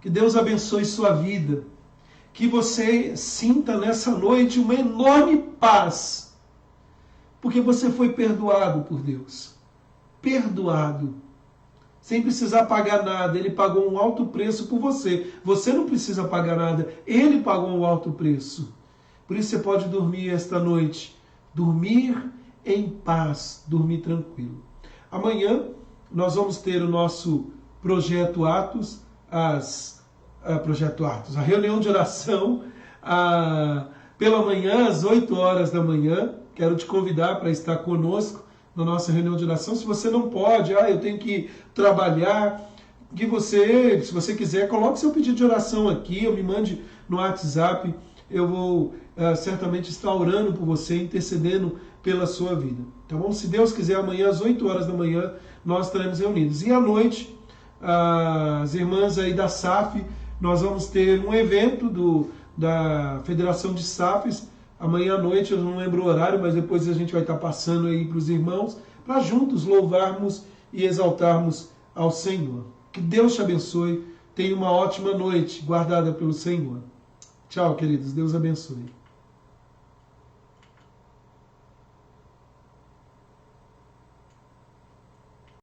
Que Deus abençoe sua vida, que você sinta nessa noite uma enorme paz, porque você foi perdoado por Deus. Perdoado. Sem precisar pagar nada, Ele pagou um alto preço por você. Você não precisa pagar nada, Ele pagou um alto preço. Por isso você pode dormir esta noite, dormir em paz, dormir tranquilo. Amanhã nós vamos ter o nosso Projeto Atos, a reunião de oração, pela manhã, às 8 horas da manhã. Quero te convidar para estar conosco na nossa reunião de oração. Se você não pode, eu tenho que trabalhar, se você quiser, coloque seu pedido de oração aqui, ou me mande no WhatsApp, eu vou certamente estar orando por você, intercedendo pela sua vida. Tá bom? Se Deus quiser, amanhã às 8 horas da manhã nós estaremos reunidos. E à noite, as irmãs aí da SAF, nós vamos ter um evento da Federação de SAFs. Amanhã à noite, eu não lembro o horário, mas depois a gente vai estar passando aí para os irmãos, para juntos louvarmos e exaltarmos ao Senhor. Que Deus te abençoe. Tenha uma ótima noite guardada pelo Senhor. Tchau, queridos. Deus abençoe.